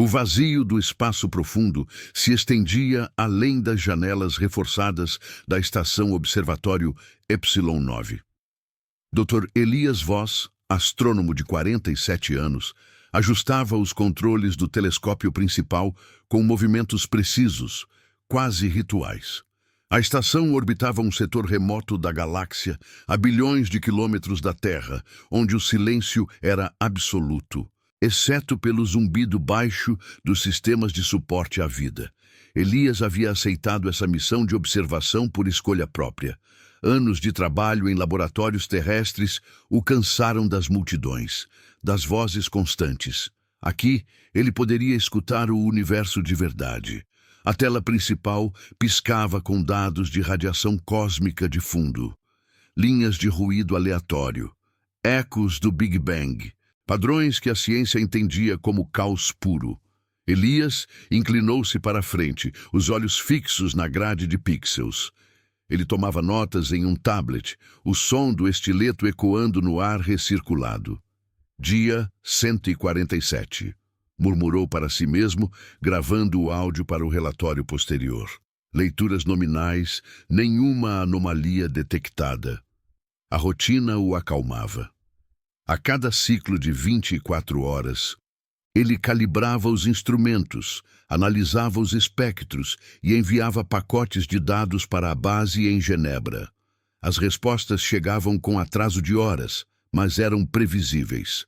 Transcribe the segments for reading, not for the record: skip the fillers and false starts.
O vazio do espaço profundo se estendia além das janelas reforçadas da estação observatório Y9. Dr. Elias Voss, astrônomo de 47 anos, ajustava os controles do telescópio principal com movimentos precisos, quase rituais. A estação orbitava um setor remoto da galáxia, a bilhões de quilômetros da Terra, onde o silêncio era absoluto, exceto pelo zumbido baixo dos sistemas de suporte à vida. Elias havia aceitado essa missão de observação por escolha própria. Anos de trabalho em laboratórios terrestres o cansaram das multidões, das vozes constantes. Aqui, ele poderia escutar o universo de verdade. A tela principal piscava com dados de radiação cósmica de fundo, linhas de ruído aleatório, ecos do Big Bang, padrões que a ciência entendia como caos puro. Elias inclinou-se para a frente, os olhos fixos na grade de pixels. Ele tomava notas em um tablet, o som do estileto ecoando no ar recirculado. Dia 147. Murmurou para si mesmo, gravando o áudio para o relatório posterior. Leituras nominais, nenhuma anomalia detectada. A rotina o acalmava. A cada ciclo de 24 horas, ele calibrava os instrumentos, analisava os espectros e enviava pacotes de dados para a base em Genebra. As respostas chegavam com atraso de horas, mas eram previsíveis.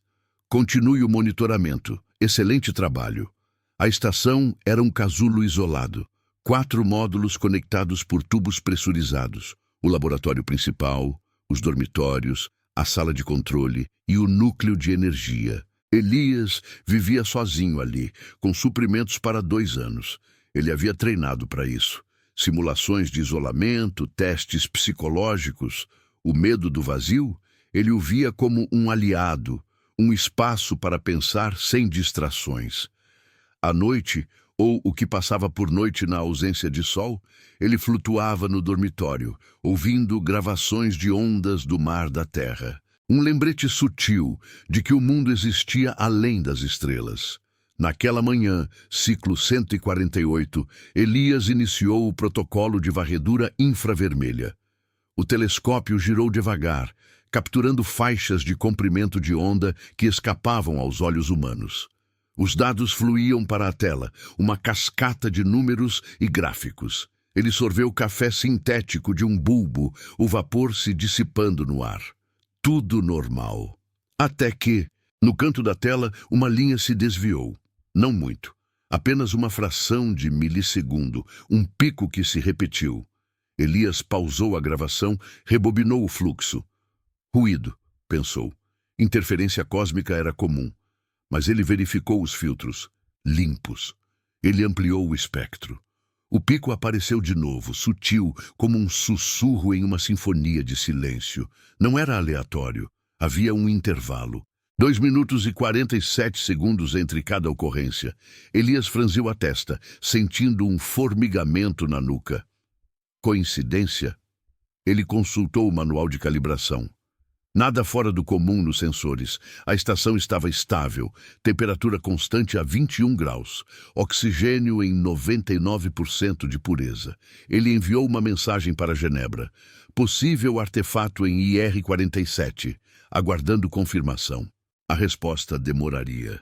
Continue o monitoramento. Excelente trabalho. A estação era um casulo isolado. 4 módulos conectados por tubos pressurizados. O laboratório principal, os dormitórios, a sala de controle e o núcleo de energia. Elias vivia sozinho ali, com suprimentos para 2 anos. Ele havia treinado para isso. Simulações de isolamento, testes psicológicos, o medo do vazio, ele o via como um aliado, um espaço para pensar sem distrações. À noite, ou o que passava por noite na ausência de sol, ele flutuava no dormitório, ouvindo gravações de ondas do mar da Terra. Um lembrete sutil de que o mundo existia além das estrelas. Naquela manhã, ciclo 148, Elias iniciou o protocolo de varredura infravermelha. O telescópio girou devagar, capturando faixas de comprimento de onda que escapavam aos olhos humanos. Os dados fluíam para a tela, uma cascata de números e gráficos. Ele sorveu o café sintético de um bulbo, o vapor se dissipando no ar. Tudo normal. Até que, no canto da tela, uma linha se desviou. Não muito. Apenas uma fração de milissegundo, um pico que se repetiu. Elias pausou a gravação, rebobinou o fluxo. Ruído, pensou. Interferência cósmica era comum. Mas ele verificou os filtros. Limpos. Ele ampliou o espectro. O pico apareceu de novo, sutil, como um sussurro em uma sinfonia de silêncio. Não era aleatório. Havia um intervalo. 2 minutos e 47 segundos entre cada ocorrência. Elias franziu a testa, sentindo um formigamento na nuca. Coincidência? Ele consultou o manual de calibração. Nada fora do comum nos sensores. A estação estava estável, temperatura constante a 21 graus, oxigênio em 99% de pureza. Ele enviou uma mensagem para Genebra. Possível artefato em IR-47, aguardando confirmação. A resposta demoraria.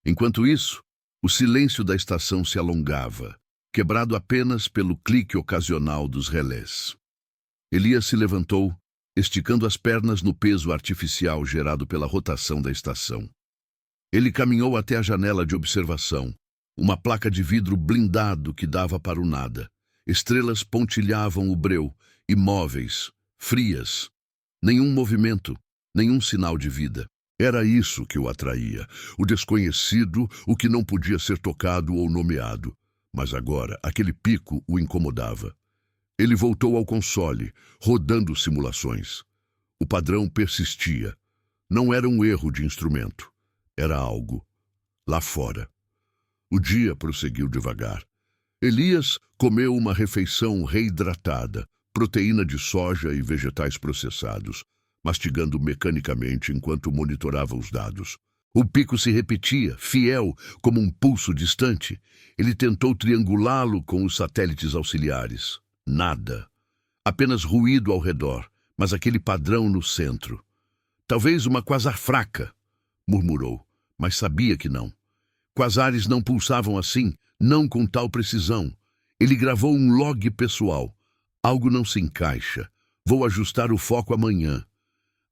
Enquanto isso, o silêncio da estação se alongava, quebrado apenas pelo clique ocasional dos relés. Elias se levantou, esticando as pernas no peso artificial gerado pela rotação da estação. Ele caminhou até a janela de observação, uma placa de vidro blindado que dava para o nada. Estrelas pontilhavam o breu, imóveis, frias. Nenhum movimento, nenhum sinal de vida. Era isso que o atraía, o desconhecido, o que não podia ser tocado ou nomeado. Mas agora, aquele pico o incomodava. Ele voltou ao console, rodando simulações. O padrão persistia. Não era um erro de instrumento. Era algo. Lá fora. O dia prosseguiu devagar. Elias comeu uma refeição reidratada, proteína de soja e vegetais processados, mastigando mecanicamente enquanto monitorava os dados. O pico se repetia, fiel, como um pulso distante. Ele tentou triangulá-lo com os satélites auxiliares. Nada. Apenas ruído ao redor, mas aquele padrão no centro. Talvez uma quasar fraca, murmurou, mas sabia que não. Quasares não pulsavam assim, não com tal precisão. Ele gravou um log pessoal. Algo não se encaixa. Vou ajustar o foco amanhã.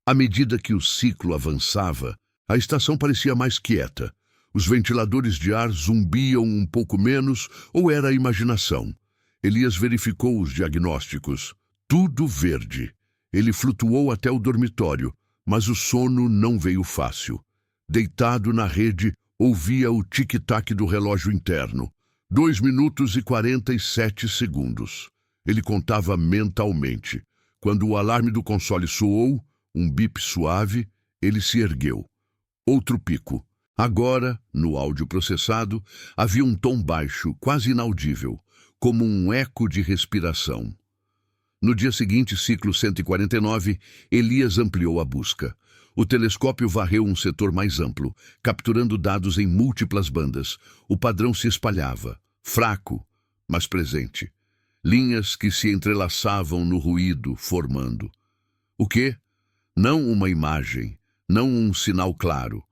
À medida que o ciclo avançava, a estação parecia mais quieta. Os ventiladores de ar zumbiam um pouco menos, ou era a imaginação? Elias verificou os diagnósticos. Tudo verde. Ele flutuou até o dormitório, mas o sono não veio fácil. Deitado na rede, ouvia o tic-tac do relógio interno. 2 minutos e 47 segundos. Ele contava mentalmente. Quando o alarme do console soou, um bip suave, ele se ergueu. Outro pico. Agora, no áudio processado, havia um tom baixo, quase inaudível, como um eco de respiração. No dia seguinte, ciclo 149, Elias ampliou a busca. O telescópio varreu um setor mais amplo, capturando dados em múltiplas bandas. O padrão se espalhava, fraco, mas presente. Linhas que se entrelaçavam no ruído, formando. O quê? Não uma imagem, não um sinal claro.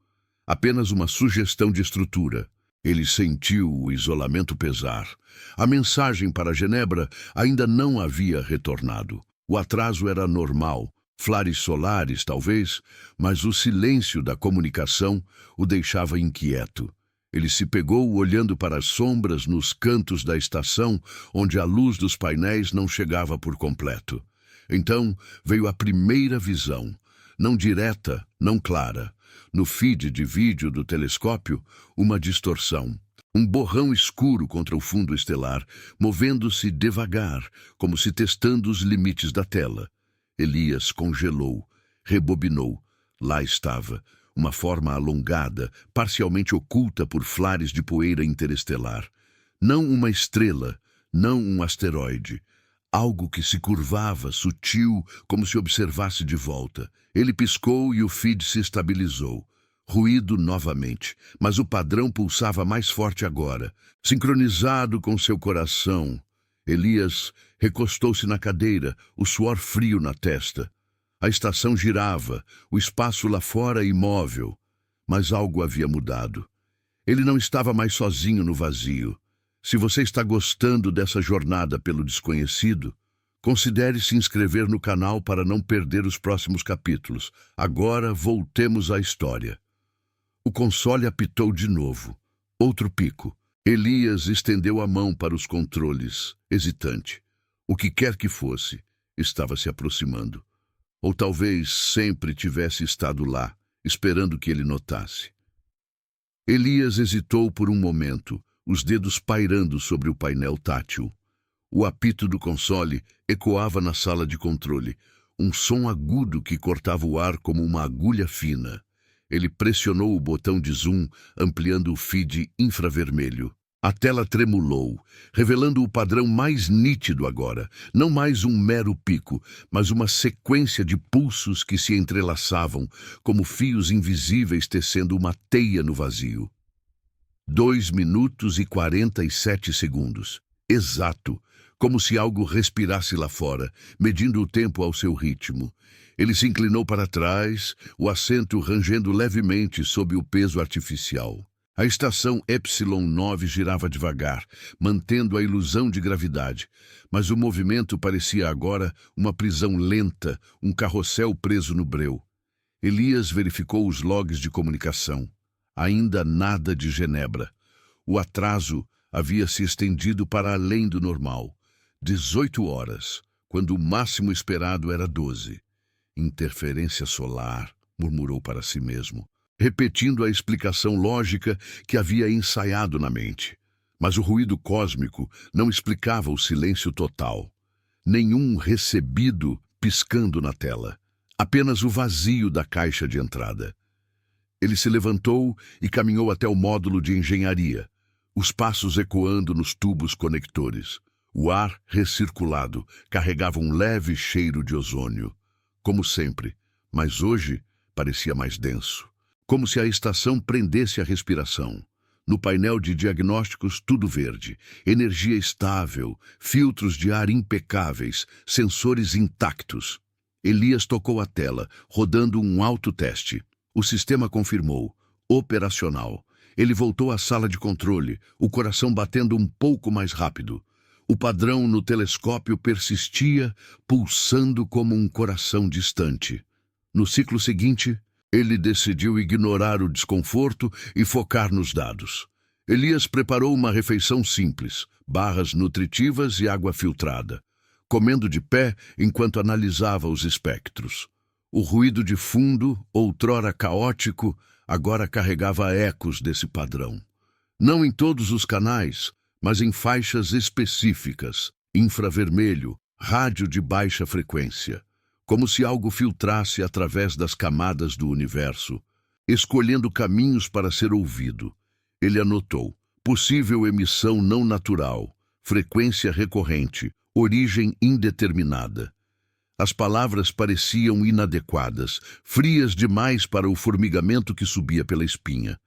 Apenas uma sugestão de estrutura. Ele sentiu o isolamento pesar. A mensagem para Genebra ainda não havia retornado. O atraso era normal, flares solares talvez, mas o silêncio da comunicação o deixava inquieto. Ele se pegou olhando para as sombras nos cantos da estação, onde a luz dos painéis não chegava por completo. Então veio a primeira visão, não direta, não clara. No feed de vídeo do telescópio, uma distorção. Um borrão escuro contra o fundo estelar, movendo-se devagar, como se testando os limites da tela. Elias congelou, rebobinou. Lá estava, uma forma alongada, parcialmente oculta por flares de poeira interestelar. Não uma estrela, não um asteroide. Algo que se curvava, sutil, como se observasse de volta. Ele piscou e o feed se estabilizou. Ruído novamente, mas o padrão pulsava mais forte agora, sincronizado com seu coração. Elias recostou-se na cadeira, o suor frio na testa. A estação girava, o espaço lá fora imóvel. Mas algo havia mudado. Ele não estava mais sozinho no vazio. Se você está gostando dessa jornada pelo desconhecido, considere se inscrever no canal para não perder os próximos capítulos. Agora voltemos à história. O console apitou de novo. Outro pico. Elias estendeu a mão para os controles, hesitante. O que quer que fosse, estava se aproximando. Ou talvez sempre tivesse estado lá, esperando que ele notasse. Elias hesitou por um momento, os dedos pairando sobre o painel tátil. O apito do console ecoava na sala de controle, um som agudo que cortava o ar como uma agulha fina. Ele pressionou o botão de zoom, ampliando o feed infravermelho. A tela tremulou, revelando o padrão mais nítido agora. Não mais um mero pico, mas uma sequência de pulsos que se entrelaçavam, como fios invisíveis tecendo uma teia no vazio. 2 minutos e 47 segundos. Exato, como se algo respirasse lá fora, medindo o tempo ao seu ritmo. Ele se inclinou para trás, o assento rangendo levemente sob o peso artificial. A estação Epsilon 9 girava devagar, mantendo a ilusão de gravidade, mas o movimento parecia agora uma prisão lenta, um carrossel preso no breu. Elias verificou os logs de comunicação. Ainda nada de Genebra. O atraso havia se estendido para além do normal. 18 horas, quando o máximo esperado era 12. Interferência solar, murmurou para si mesmo, repetindo a explicação lógica que havia ensaiado na mente. Mas o ruído cósmico não explicava o silêncio total. Nenhum recebido piscando na tela. Apenas o vazio da caixa de entrada. Ele se levantou e caminhou até o módulo de engenharia, os passos ecoando nos tubos conectores. O ar recirculado carregava um leve cheiro de ozônio. Como sempre, mas hoje parecia mais denso. como se a estação prendesse a respiração. No painel de diagnósticos, tudo verde, energia estável, filtros de ar impecáveis, sensores intactos. Elias tocou a tela, rodando um autoteste. O sistema confirmou. Operacional. Ele voltou à sala de controle, o coração batendo um pouco mais rápido. O padrão no telescópio persistia, pulsando como um coração distante. No ciclo seguinte, ele decidiu ignorar o desconforto e focar nos dados. Elias preparou uma refeição simples, barras nutritivas e água filtrada, comendo de pé enquanto analisava os espectros. O ruído de fundo, outrora caótico, agora carregava ecos desse padrão. Não em todos os canais, mas em faixas específicas, infravermelho, rádio de baixa frequência, como se algo filtrasse através das camadas do universo, escolhendo caminhos para ser ouvido. Ele anotou: possível emissão não natural, frequência recorrente, origem indeterminada. As palavras pareciam inadequadas, frias demais para o formigamento que subia pela espinha.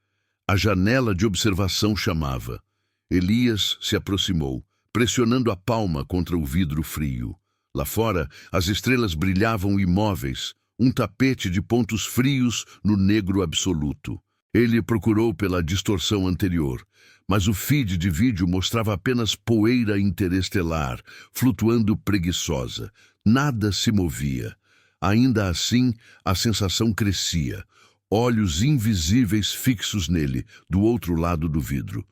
A janela de observação chamava. Elias se aproximou, pressionando a palma contra o vidro frio. Lá fora, as estrelas brilhavam imóveis, um tapete de pontos frios no negro absoluto. Ele procurou pela distorção anterior, mas o feed de vídeo mostrava apenas poeira interestelar, flutuando preguiçosa. Nada se movia. Ainda assim, a sensação crescia. Olhos invisíveis fixos nele, do outro lado do vidro.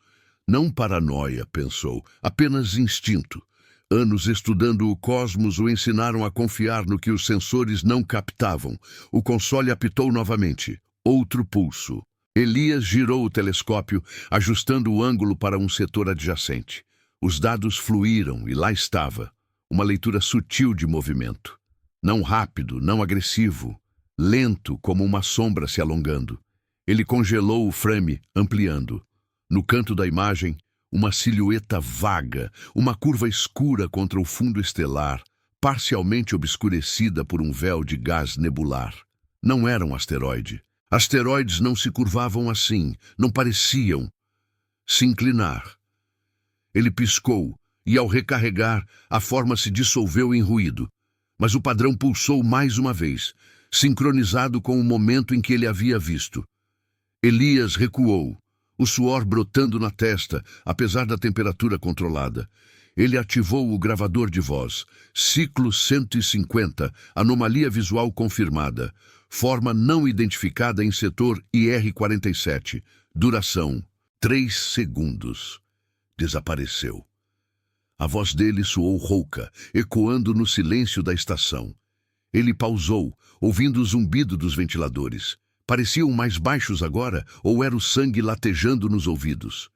Não paranoia, pensou, apenas instinto. Anos estudando o cosmos o ensinaram a confiar no que os sensores não captavam. O console apitou novamente. Outro pulso. Elias girou o telescópio, ajustando o ângulo para um setor adjacente. Os dados fluíram e lá estava. Uma leitura sutil de movimento. Não rápido, não agressivo. Lento, como uma sombra se alongando. Ele congelou o frame, ampliando. No canto da imagem, uma silhueta vaga, uma curva escura contra o fundo estelar, parcialmente obscurecida por um véu de gás nebular. Não era um asteroide. Asteroides não se curvavam assim, não pareciam se inclinar. Ele piscou, e ao recarregar, a forma se dissolveu em ruído. Mas o padrão pulsou mais uma vez, sincronizado com o momento em que ele havia visto. Elias recuou, o suor brotando na testa, apesar da temperatura controlada. Ele ativou o gravador de voz. Ciclo 150, anomalia visual confirmada. Forma não identificada em setor IR-47. Duração: 3 segundos. Desapareceu. A voz dele soou rouca, ecoando no silêncio da estação. Ele pausou, ouvindo o zumbido dos ventiladores. Pareciam mais baixos agora, ou era o sangue latejando nos ouvidos?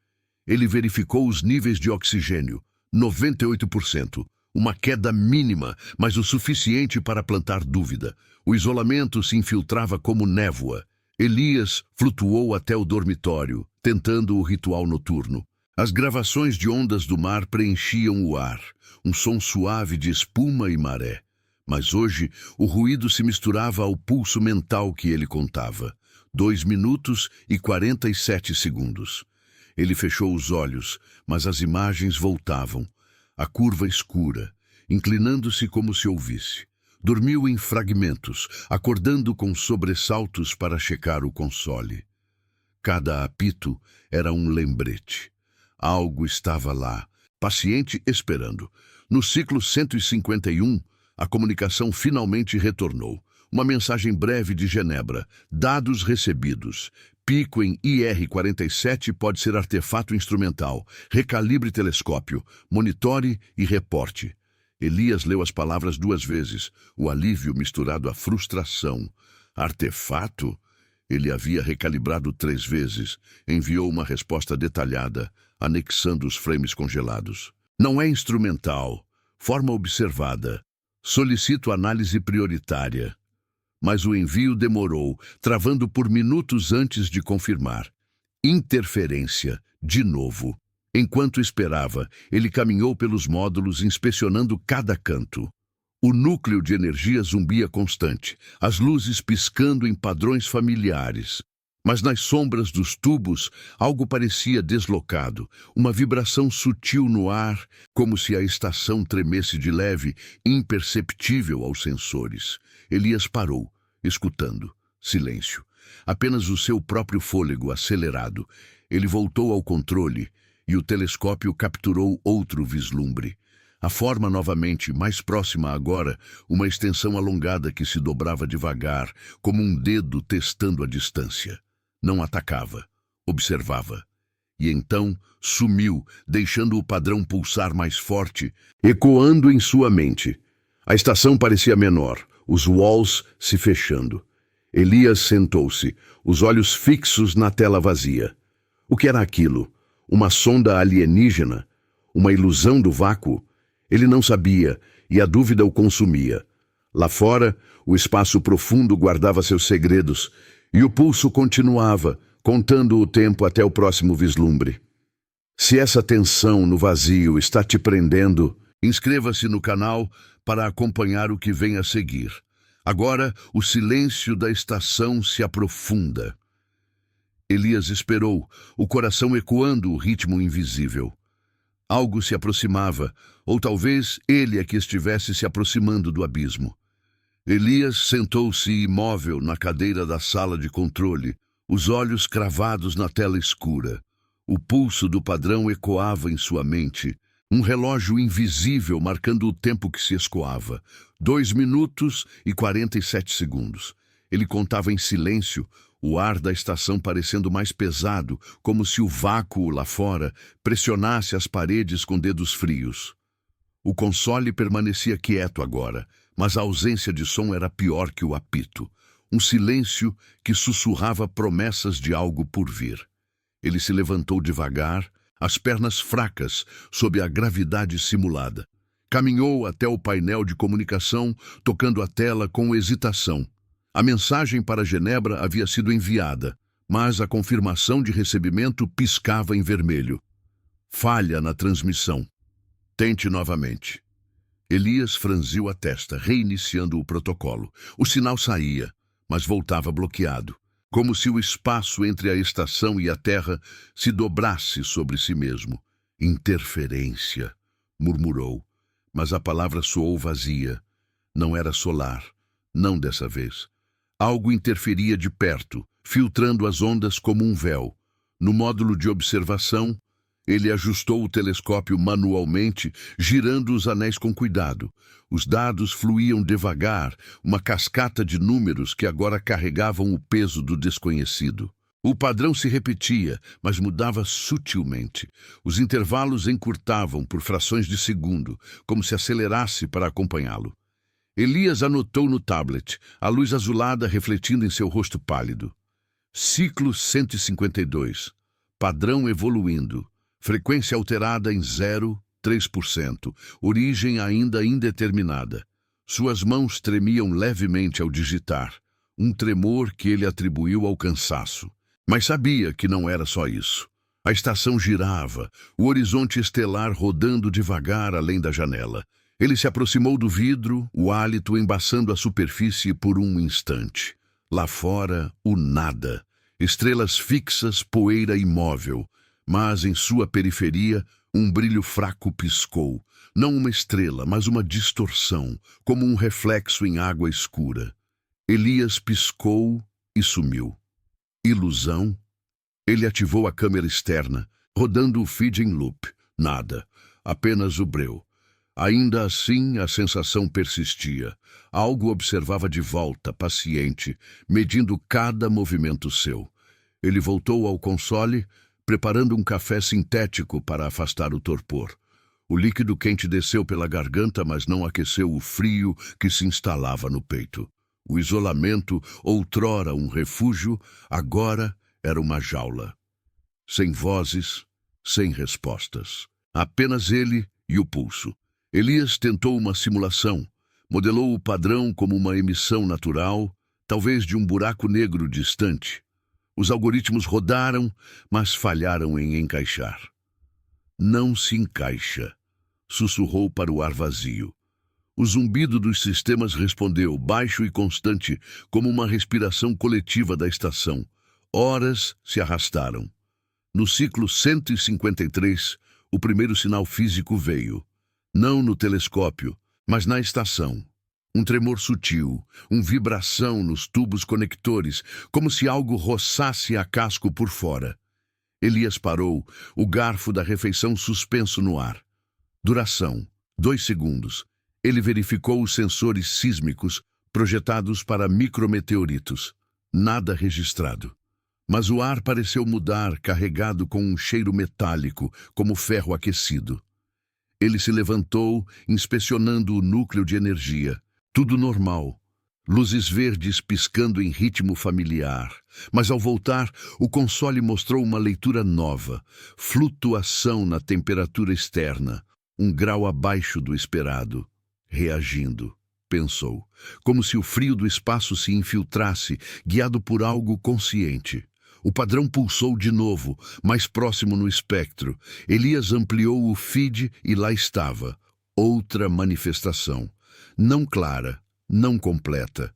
Ele verificou os níveis de oxigênio. 98%. Uma queda mínima, mas o suficiente para plantar dúvida. O isolamento se infiltrava como névoa. Elias flutuou até o dormitório, tentando o ritual noturno. As gravações de ondas do mar preenchiam o ar, um som suave de espuma e maré. Mas hoje, o ruído se misturava ao pulso mental que ele contava. 2 minutos e 47 segundos. Ele fechou os olhos, mas as imagens voltavam. A curva escura, inclinando-se como se ouvisse. Dormiu em fragmentos, acordando com sobressaltos para checar o console. Cada apito era um lembrete. Algo estava lá, paciente esperando. No ciclo 151, a comunicação finalmente retornou. Uma mensagem breve de Genebra. Dados recebidos. Pico em IR-47 pode ser artefato instrumental. Recalibre telescópio. Monitore e reporte. Elias leu as palavras 2 vezes, o alívio misturado à frustração. Artefato? Ele havia recalibrado 3 vezes. Enviou uma resposta detalhada, anexando os frames congelados. Não é instrumental. Forma observada. Solicito análise prioritária. Mas o envio demorou, travando por minutos antes de confirmar. Interferência, de novo. Enquanto esperava, ele caminhou pelos módulos inspecionando cada canto. O núcleo de energia zumbia constante, as luzes piscando em padrões familiares. Mas nas sombras dos tubos, algo parecia deslocado, uma vibração sutil no ar, como se a estação tremesse de leve, imperceptível aos sensores. Elias parou, escutando. Silêncio. Apenas o seu próprio fôlego acelerado. Ele voltou ao controle e o telescópio capturou outro vislumbre. A forma novamente, mais próxima agora, uma extensão alongada que se dobrava devagar, como um dedo testando a distância. Não atacava, observava. E então sumiu, deixando o padrão pulsar mais forte, ecoando em sua mente. A estação parecia menor, os walls se fechando. Elias sentou-se, os olhos fixos na tela vazia. O que era aquilo? Uma sonda alienígena? Uma ilusão do vácuo? Ele não sabia, e a dúvida o consumia. Lá fora, o espaço profundo guardava seus segredos, e o pulso continuava, contando o tempo até o próximo vislumbre. Se essa tensão no vazio está te prendendo, inscreva-se no canal para acompanhar o que vem a seguir. Agora, o silêncio da estação se aprofunda. Elias esperou, o coração ecoando o ritmo invisível. Algo se aproximava, ou talvez ele é que estivesse se aproximando do abismo. Elias sentou-se imóvel na cadeira da sala de controle, os olhos cravados na tela escura. O pulso do padrão ecoava em sua mente, um relógio invisível marcando o tempo que se escoava. 2 minutos e 47 segundos. Ele contava em silêncio, o ar da estação parecendo mais pesado, como se o vácuo lá fora pressionasse as paredes com dedos frios. O console permanecia quieto agora, mas a ausência de som era pior que o apito. Um silêncio que sussurrava promessas de algo por vir. Ele se levantou devagar, as pernas fracas sob a gravidade simulada. Caminhou até o painel de comunicação, tocando a tela com hesitação. A mensagem para Genebra havia sido enviada, mas a confirmação de recebimento piscava em vermelho. Falha na transmissão. Tente novamente. Elias franziu a testa, reiniciando o protocolo. O sinal saía, mas voltava bloqueado, como se o espaço entre a estação e a Terra se dobrasse sobre si mesmo. Interferência, murmurou, mas a palavra soou vazia. Não era solar, não dessa vez. Algo interferia de perto, filtrando as ondas como um véu. No módulo de observação, ele ajustou o telescópio manualmente, girando os anéis com cuidado. Os dados fluíam devagar, uma cascata de números que agora carregavam o peso do desconhecido. O padrão se repetia, mas mudava sutilmente. Os intervalos encurtavam por frações de segundo, como se acelerasse para acompanhá-lo. Elias anotou no tablet, a luz azulada refletindo em seu rosto pálido. Ciclo 152. Padrão evoluindo. Frequência alterada em 0,3%. Origem ainda indeterminada. Suas mãos tremiam levemente ao digitar. Um tremor que ele atribuiu ao cansaço. Mas sabia que não era só isso. A estação girava, o horizonte estelar rodando devagar além da janela. Ele se aproximou do vidro, o hálito embaçando a superfície por um instante. Lá fora, o nada. Estrelas fixas, poeira imóvel. Mas em sua periferia, um brilho fraco piscou. Não uma estrela, mas uma distorção, como um reflexo em água escura. Elias piscou e sumiu. Ilusão? Ele ativou a câmera externa, rodando o feed em loop. Nada. Apenas o breu. Ainda assim, a sensação persistia. Algo observava de volta, paciente, medindo cada movimento seu. Ele voltou ao console, preparando um café sintético para afastar o torpor. O líquido quente desceu pela garganta, mas não aqueceu o frio que se instalava no peito. O isolamento, outrora um refúgio, agora era uma jaula. Sem vozes, sem respostas. Apenas ele e o pulso. Elias tentou uma simulação, modelou o padrão como uma emissão natural, talvez de um buraco negro distante. Os algoritmos rodaram, mas falharam em encaixar. Não se encaixa, sussurrou para o ar vazio. O zumbido dos sistemas respondeu, baixo e constante, como uma respiração coletiva da estação. Horas se arrastaram. No ciclo 153, o primeiro sinal físico veio. Não no telescópio, mas na estação. Um tremor sutil, uma vibração nos tubos conectores, como se algo roçasse a casco por fora. Elias parou, o garfo da refeição suspenso no ar. Duração: 2 segundos. Ele verificou os sensores sísmicos projetados para micrometeoritos. Nada registrado. Mas o ar pareceu mudar, carregado com um cheiro metálico, como ferro aquecido. Ele se levantou, inspecionando o núcleo de energia. Tudo normal. Luzes verdes piscando em ritmo familiar. Mas ao voltar, o console mostrou uma leitura nova. Flutuação na temperatura externa. 1 grau abaixo do esperado. Reagindo, pensou, como se o frio do espaço se infiltrasse, guiado por algo consciente. O padrão pulsou de novo, mais próximo no espectro. Elias ampliou o feed e lá estava. Outra manifestação. Não clara, não completa.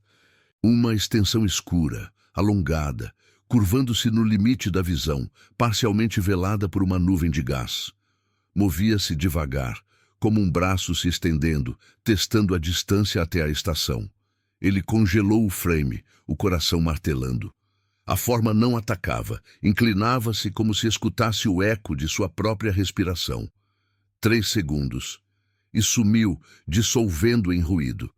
Uma extensão escura, alongada, curvando-se no limite da visão, parcialmente velada por uma nuvem de gás. Movia-se devagar, como um braço se estendendo, testando a distância até a estação. Ele congelou o frame, o coração martelando. A forma não atacava, inclinava-se como se escutasse o eco de sua própria respiração. 3 segundos. E sumiu, dissolvendo em ruído.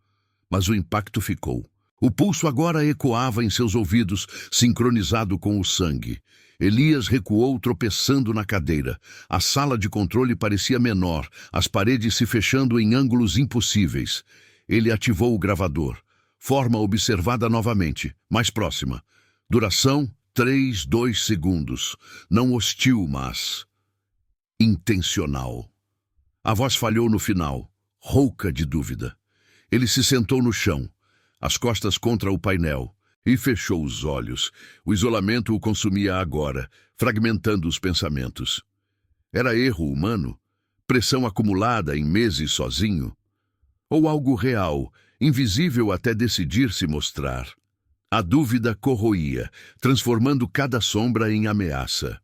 Mas o impacto ficou. O pulso agora ecoava em seus ouvidos, sincronizado com o sangue. Elias recuou, tropeçando na cadeira. A sala de controle parecia menor, as paredes se fechando em ângulos impossíveis. Ele ativou o gravador. Forma observada novamente, mais próxima. Duração: 2 segundos. Não hostil, mas intencional. A voz falhou no final, rouca de dúvida. Ele se sentou no chão, as costas contra o painel, e fechou os olhos. O isolamento o consumia agora, fragmentando os pensamentos. Era erro humano? Pressão acumulada em meses sozinho? Ou algo real, invisível até decidir se mostrar? A dúvida corroía, transformando cada sombra em ameaça.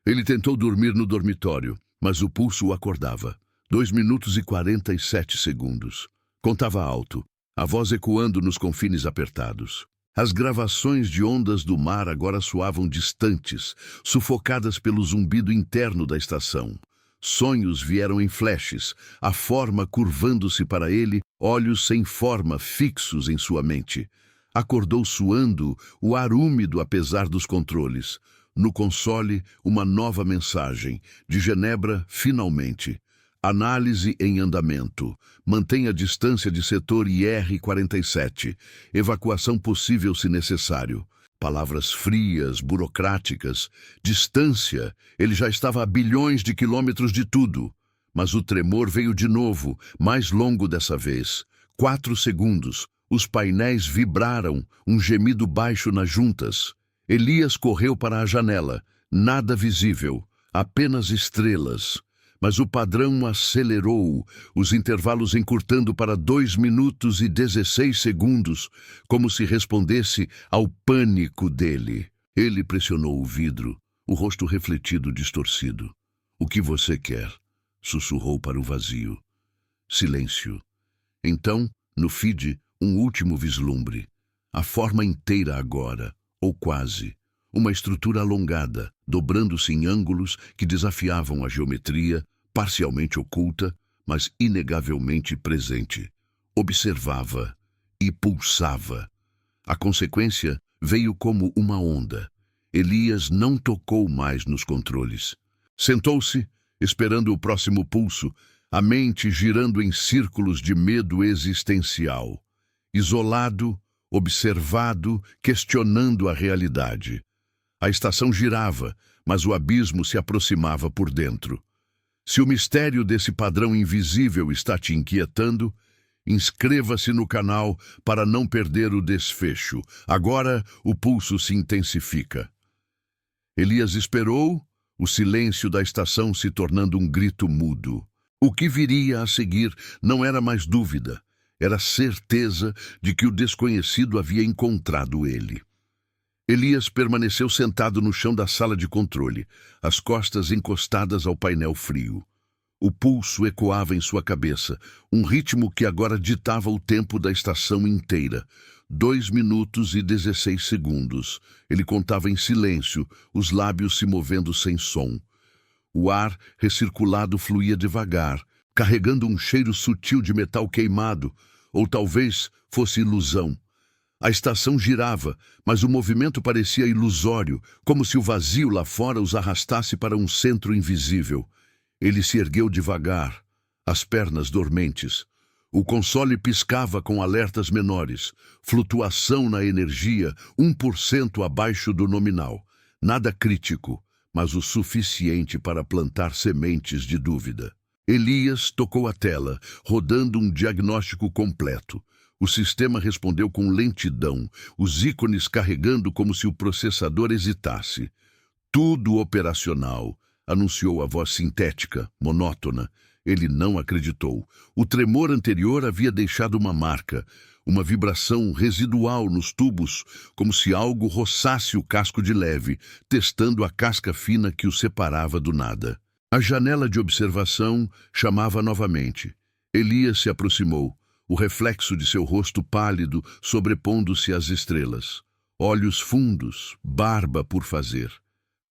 Ele tentou dormir no dormitório, mas o pulso o acordava. 2 minutos e 47 segundos. Contava alto, a voz ecoando nos confines apertados. As gravações de ondas do mar agora soavam distantes, sufocadas pelo zumbido interno da estação. Sonhos vieram em flashes, a forma curvando-se para ele, olhos sem forma fixos em sua mente. Acordou suando, o ar úmido apesar dos controles. No console, uma nova mensagem. De Genebra, finalmente. Análise em andamento. Mantenha a distância de setor IR-47. Evacuação possível se necessário. Palavras frias, burocráticas. Distância. Ele já estava a bilhões de quilômetros de tudo. Mas o tremor veio de novo, mais longo dessa vez. 4 segundos. Os painéis vibraram, um gemido baixo nas juntas. Elias correu para a janela. Nada visível, apenas estrelas. Mas o padrão acelerou, os intervalos encurtando para 2 minutos e 16 segundos, como se respondesse ao pânico dele. Ele pressionou o vidro, o rosto refletido distorcido. "O que você quer?" sussurrou para o vazio. Silêncio. Então, no feed, um último vislumbre. A forma inteira agora, ou quase. Uma estrutura alongada, dobrando-se em ângulos que desafiavam a geometria, parcialmente oculta, mas inegavelmente presente. Observava e pulsava. A consequência veio como uma onda. Elias não tocou mais nos controles. Sentou-se, esperando o próximo pulso, a mente girando em círculos de medo existencial. Isolado, observado, questionando a realidade. A estação girava, mas o abismo se aproximava por dentro. Se o mistério desse padrão invisível está te inquietando, inscreva-se no canal para não perder o desfecho. Agora o pulso se intensifica. Elias esperou, o silêncio da estação se tornando um grito mudo. O que viria a seguir não era mais dúvida. Era certeza de que o desconhecido havia encontrado ele. Elias permaneceu sentado no chão da sala de controle, as costas encostadas ao painel frio. O pulso ecoava em sua cabeça, um ritmo que agora ditava o tempo da estação inteira. 2 minutos e 16 segundos. Ele contava em silêncio, os lábios se movendo sem som. O ar recirculado fluía devagar, carregando um cheiro sutil de metal queimado, ou talvez fosse ilusão. A estação girava, mas o movimento parecia ilusório, como se o vazio lá fora os arrastasse para um centro invisível. Ele se ergueu devagar, as pernas dormentes. O console piscava com alertas menores, flutuação na energia 1% abaixo do nominal. Nada crítico, mas o suficiente para plantar sementes de dúvida. Elias tocou a tela, rodando um diagnóstico completo. O sistema respondeu com lentidão, os ícones carregando como se o processador hesitasse. Tudo operacional, anunciou a voz sintética, monótona. Ele não acreditou. O tremor anterior havia deixado uma marca, uma vibração residual nos tubos, como se algo roçasse o casco de leve, testando a casca fina que o separava do nada. A janela de observação chamava novamente. Elias se aproximou, o reflexo de seu rosto pálido sobrepondo-se às estrelas. Olhos fundos, barba por fazer.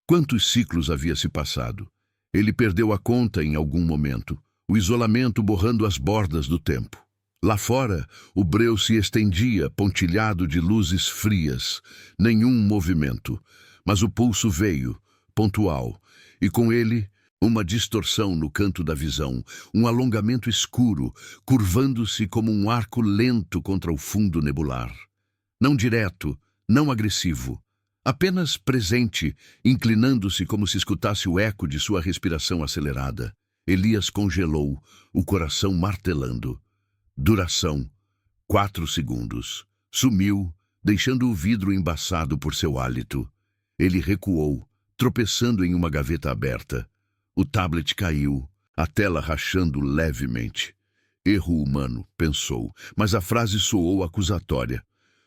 Quantos ciclos havia se passado? Ele perdeu a conta em algum momento, o isolamento borrando as bordas do tempo. Lá fora, o breu se estendia, pontilhado de luzes frias. Nenhum movimento, mas o pulso veio, pontual, e com ele uma distorção no canto da visão, um alongamento escuro, curvando-se como um arco lento contra o fundo nebular. Não direto, não agressivo, apenas presente, inclinando-se como se escutasse o eco de sua respiração acelerada. Elias congelou, o coração martelando. Duração: 4 segundos. Sumiu, deixando o vidro embaçado por seu hálito. Ele recuou, tropeçando em uma gaveta aberta. O tablet caiu, a tela rachando levemente. Erro humano, pensou, mas a frase soou acusatória.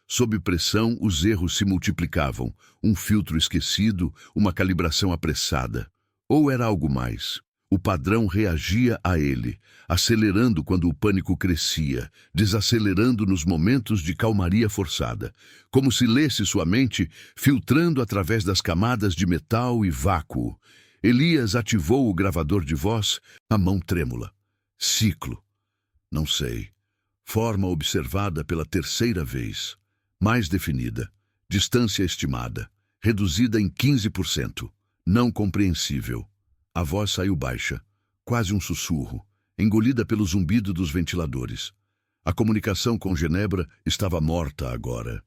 Sob pressão, os erros se multiplicavam. Um filtro esquecido, uma calibração apressada. Ou era algo mais? O padrão reagia a ele, acelerando quando o pânico crescia, desacelerando nos momentos de calmaria forçada, como se lesse sua mente, filtrando através das camadas de metal e vácuo. Elias ativou o gravador de voz, a mão trêmula. Ciclo. Não sei. Forma observada pela 3ª vez. Mais definida. Distância estimada. Reduzida em 15%. Não compreensível. A voz saiu baixa, quase um sussurro, engolida pelo zumbido dos ventiladores. A comunicação com Genebra estava morta agora.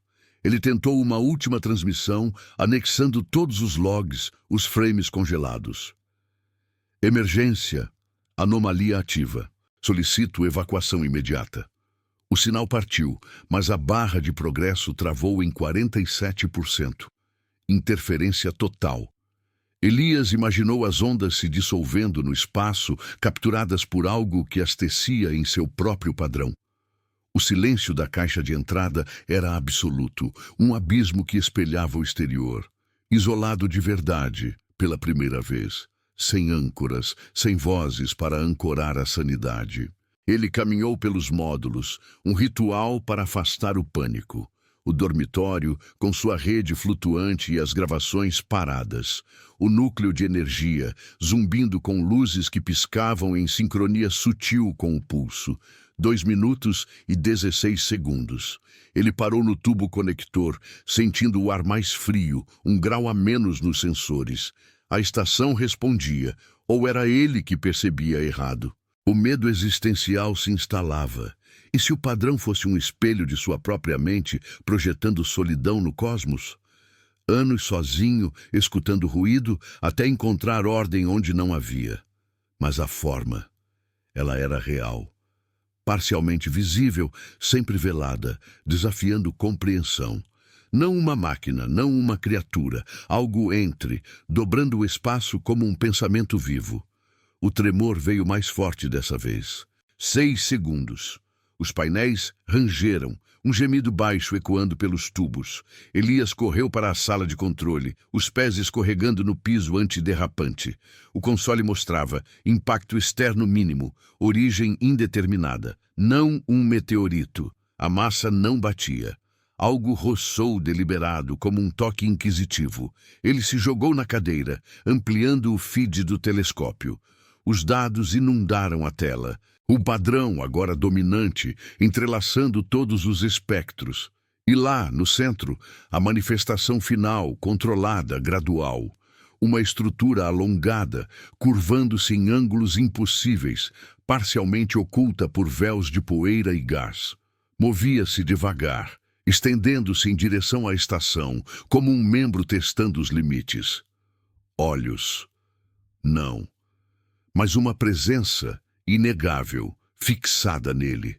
Ele tentou uma última transmissão, anexando todos os logs, os frames congelados. Emergência. Anomalia ativa. Solicito evacuação imediata. O sinal partiu, mas a barra de progresso travou em 47%. Interferência total. Elias imaginou as ondas se dissolvendo no espaço, capturadas por algo que as tecia em seu próprio padrão. O silêncio da caixa de entrada era absoluto, um abismo que espelhava o exterior. Isolado de verdade, pela primeira vez. Sem âncoras, sem vozes para ancorar a sanidade. Ele caminhou pelos módulos, um ritual para afastar o pânico. O dormitório, com sua rede flutuante e as gravações paradas. O núcleo de energia, zumbindo com luzes que piscavam em sincronia sutil com o pulso. 2 minutos e 16 segundos. Ele parou no tubo conector, sentindo o ar mais frio, 1 grau a menos nos sensores. A estação respondia, ou era ele que percebia errado. O medo existencial se instalava. E se o padrão fosse um espelho de sua própria mente, projetando solidão no cosmos? Anos sozinho, escutando ruído, até encontrar ordem onde não havia. Mas a forma, ela era real. Parcialmente visível, sempre velada, desafiando compreensão. Não uma máquina, não uma criatura, algo entre, dobrando o espaço como um pensamento vivo. O tremor veio mais forte dessa vez. 6 segundos. Os painéis rangeram, um gemido baixo ecoando pelos tubos. Elias correu para a sala de controle, os pés escorregando no piso antiderrapante. O console mostrava impacto externo mínimo, origem indeterminada, não um meteorito. A massa não batia. Algo roçou deliberado, como um toque inquisitivo. Ele se jogou na cadeira, ampliando o feed do telescópio. Os dados inundaram a tela. O padrão, agora dominante, entrelaçando todos os espectros. E lá, no centro, a manifestação final, controlada, gradual. Uma estrutura alongada, curvando-se em ângulos impossíveis, parcialmente oculta por véus de poeira e gás. Movia-se devagar, estendendo-se em direção à estação, como um membro testando os limites. Olhos. Não. Mas uma presença inegável, fixada nele.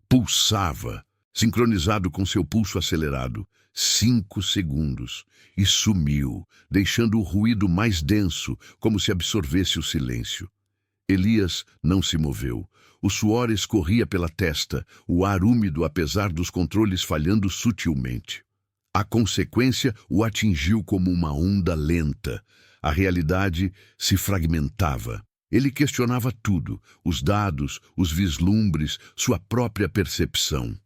Pulsava, sincronizado com seu pulso acelerado. 5 segundos. E sumiu, deixando o ruído mais denso, como se absorvesse o silêncio. Elias não se moveu. O suor escorria pela testa, o ar úmido apesar dos controles falhando sutilmente. A consequência o atingiu como uma onda lenta. A realidade se fragmentava. Ele questionava tudo, os dados, os vislumbres, sua própria percepção.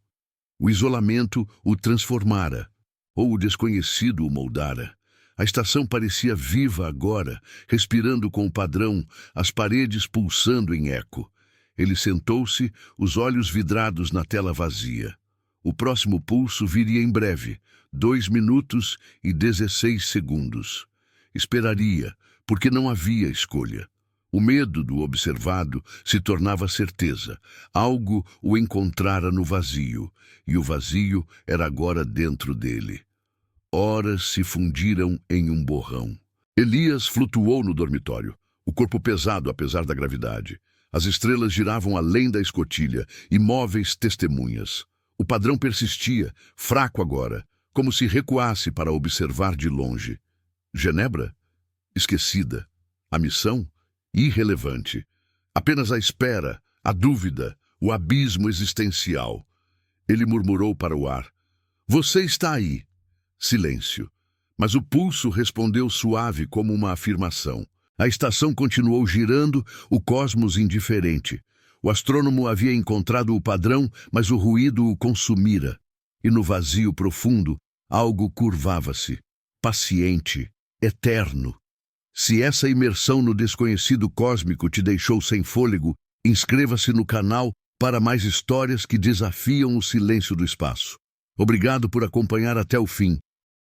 O isolamento o transformara, ou o desconhecido o moldara. A estação parecia viva agora, respirando com o padrão, as paredes pulsando em eco. Ele sentou-se, os olhos vidrados na tela vazia. O próximo pulso viria em breve, 2 minutos e 16 segundos. Esperaria, porque não havia escolha. O medo do observado se tornava certeza. Algo o encontrara no vazio, e o vazio era agora dentro dele. Horas se fundiram em um borrão. Elias flutuou no dormitório, o corpo pesado apesar da gravidade. As estrelas giravam além da escotilha, imóveis testemunhas. O padrão persistia, fraco agora, como se recuasse para observar de longe. Genebra? Esquecida. A missão? Irrelevante. Apenas a espera, a dúvida, o abismo existencial. Ele murmurou para o ar. Você está aí. Silêncio. Mas o pulso respondeu suave como uma afirmação. A estação continuou girando, o cosmos indiferente. O astrônomo havia encontrado o padrão, mas o ruído o consumira. E no vazio profundo, algo curvava-se. Paciente, eterno. Se essa imersão no desconhecido cósmico te deixou sem fôlego, inscreva-se no canal para mais histórias que desafiam o silêncio do espaço. Obrigado por acompanhar até o fim.